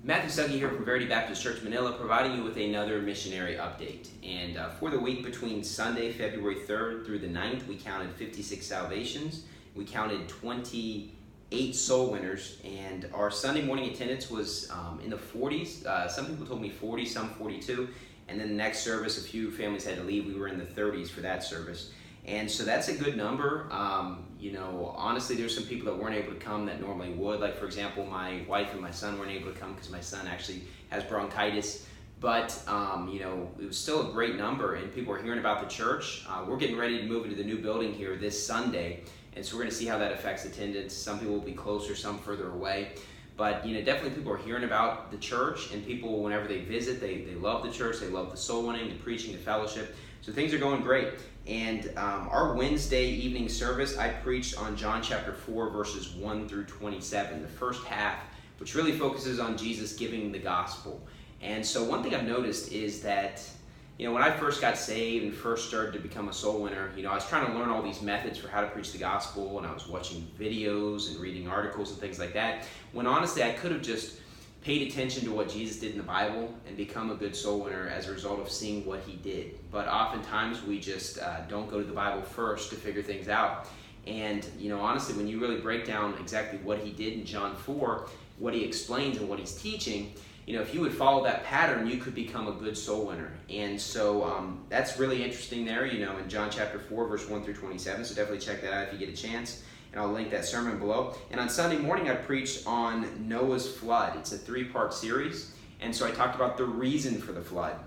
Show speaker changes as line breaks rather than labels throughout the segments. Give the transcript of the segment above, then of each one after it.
Matthew Suggy here from Verity Baptist Church, Manila, providing you with another missionary update. And for the week between Sunday, February 3rd through the 9th, we counted 56 salvations. We counted 28 soul winners, and our Sunday morning attendance was in the 40s. Some people told me 40, some 42. And then the next service, a few families had to leave. We were in the 30s for that service. And so that's a good number. Honestly, there's some people that weren't able to come that normally would. Like, for example, my wife and my son weren't able to come because my son actually has bronchitis. But, it was still a great number, and people are hearing about the church. We're getting ready to move into the new building here this Sunday, and so we're going to see how that affects attendance. Some people will be closer, some further away. But, definitely people are hearing about the church, and people, whenever they visit, they love the church, they love the soul winning, the preaching, the fellowship. So things are going great. And our Wednesday evening service, I preached on John chapter 4, verses 1 through 27, the first half, which really focuses on Jesus giving the gospel. And so one thing I've noticed is that, when I first got saved and first started to become a soul winner, I was trying to learn all these methods for how to preach the gospel, and I was watching videos and reading articles and things like that, when honestly I could have just paid attention to what Jesus did in the Bible and become a good soul winner as a result of seeing what he did. But oftentimes we just don't go to the Bible first to figure things out. And, honestly, when you really break down exactly what he did in John 4, what he explains and what he's teaching, if you would follow that pattern, you could become a good soul winner. And so that's really interesting there, in John chapter 4, verse 1 through 27. So definitely check that out if you get a chance. And I'll link that sermon below. And on Sunday morning, I preached on Noah's flood. It's a 3-part series. And so I talked about the reason for the flood.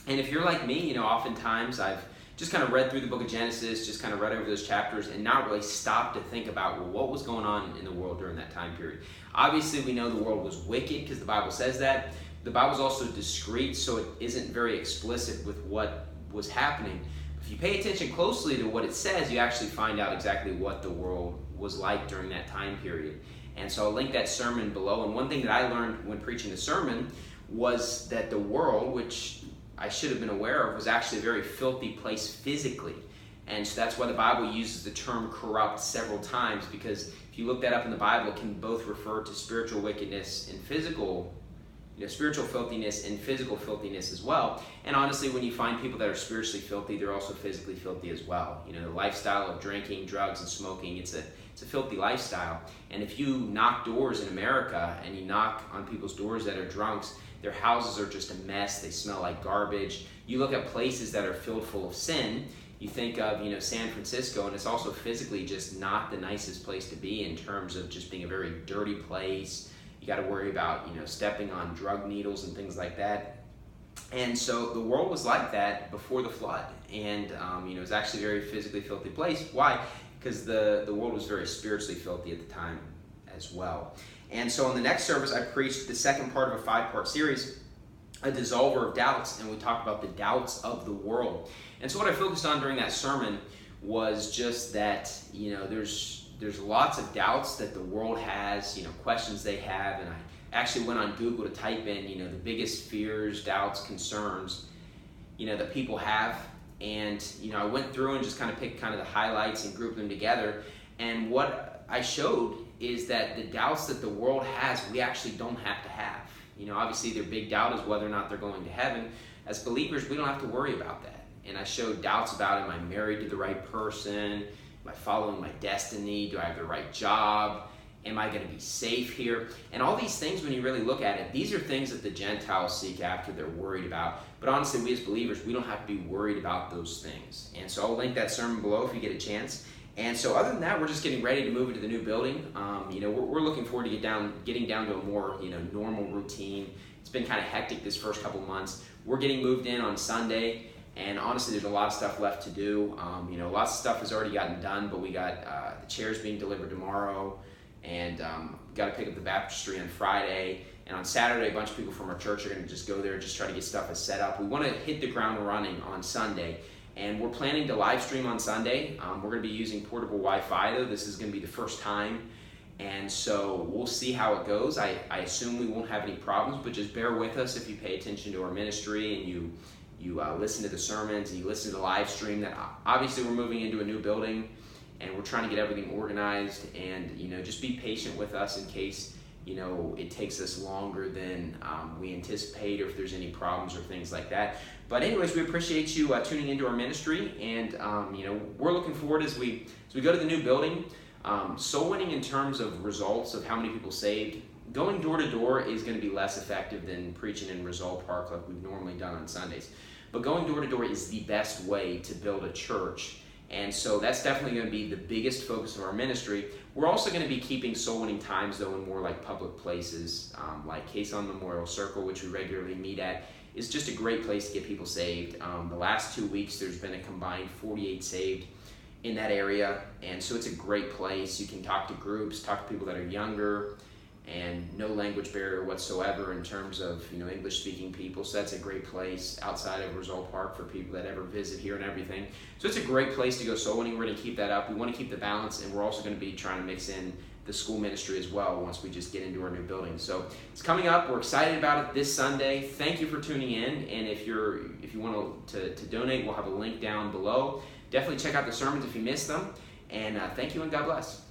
And if you're like me, oftentimes I've just kind of read through the book of Genesis, just kind of read over those chapters and not really stopped to think about, what was going on in the world during that time period. Obviously, we know the world was wicked because the Bible says that. The Bible is also discreet, so it isn't very explicit with what was happening. If you pay attention closely to what it says, you actually find out exactly what the world was like during that time period. And so I'll link that sermon below. And one thing that I learned when preaching the sermon was that the world, which I should have been aware of, was actually a very filthy place physically. And so that's why the Bible uses the term corrupt several times, because if you look that up in the Bible, it can both refer to spiritual wickedness and physical spiritual filthiness and physical filthiness as well. And honestly, when you find people that are spiritually filthy, they're also physically filthy as well. The lifestyle of drinking, drugs, and smoking, it's a filthy lifestyle. And if you knock doors in America and you knock on people's doors that are drunks, their houses are just a mess. They smell like garbage. You look at places that are filled full of sin, you think of, San Francisco, and it's also physically just not the nicest place to be in terms of just being a very dirty place. You got to worry about, stepping on drug needles and things like that. And so the world was like that before the flood. And, it was actually a very physically filthy place. Why? Because the world was very spiritually filthy at the time as well. And so in the next service, I preached the second part of a 5-part series, a dissolver of doubts, and we talked about the doubts of the world. And so what I focused on during that sermon was just that, there's lots of doubts that the world has, questions they have, and I actually went on Google to type in, the biggest fears, doubts, concerns, that people have, and, I went through and just kind of picked kind of the highlights and grouped them together, and what I showed is that the doubts that the world has, we actually don't have to have. Obviously their big doubt is whether or not they're going to heaven. As believers, we don't have to worry about that. And I showed doubts about, am I married to the right person? Am I following my destiny? Do I have the right job? Am I going to be safe here? And all these things, when you really look at it, these are things that the Gentiles seek after, they're worried about. But honestly, we as believers, we don't have to be worried about those things. And so I'll link that sermon below if you get a chance. And so other than that, we're just getting ready to move into the new building. We're looking forward to getting down to a more, normal routine. It's been kind of hectic this first couple months. We're getting moved in on Sunday. And honestly, there's a lot of stuff left to do. Lots of stuff has already gotten done, but we got the chairs being delivered tomorrow, and got to pick up the baptistry on Friday. And on Saturday, a bunch of people from our church are going to just go there and just try to get stuff set up. We want to hit the ground running on Sunday, and we're planning to live stream on Sunday. We're going to be using portable Wi-Fi, though. This is going to be the first time, and so we'll see how it goes. I assume we won't have any problems, but just bear with us if you pay attention to our ministry and you listen to the sermons and you listen to the live stream. That obviously we're moving into a new building and we're trying to get everything organized, and just be patient with us in case it takes us longer than we anticipate, or if there's any problems or things like that. But anyways, we appreciate you tuning into our ministry, and we're looking forward as we go to the new building. Soul winning in terms of results of how many people saved, going door to door is going to be less effective than preaching in Result Park like we've normally done on Sundays. But going door to door is the best way to build a church. And so that's definitely going to be the biggest focus of our ministry. We're also going to be keeping soul winning times though in more like public places, like Quezon Memorial Circle, which we regularly meet at. It's just a great place to get people saved. The last 2 weeks there's been a combined 48 saved in that area, and so it's a great place. You can talk to groups, talk to people that are younger, and no language barrier whatsoever in terms of English speaking people. So that's a great place outside of Result Park for people that ever visit here and everything. So it's a great place to go soul winning. We're going to keep that up. We want to keep the balance, and we're also going to be trying to mix in the school ministry as well once we just get into our new building. So it's coming up. We're excited about it this Sunday. Thank you for tuning in, and if you want to donate, we'll have a link down below. Definitely check out the sermons if you missed them, and thank you and God bless.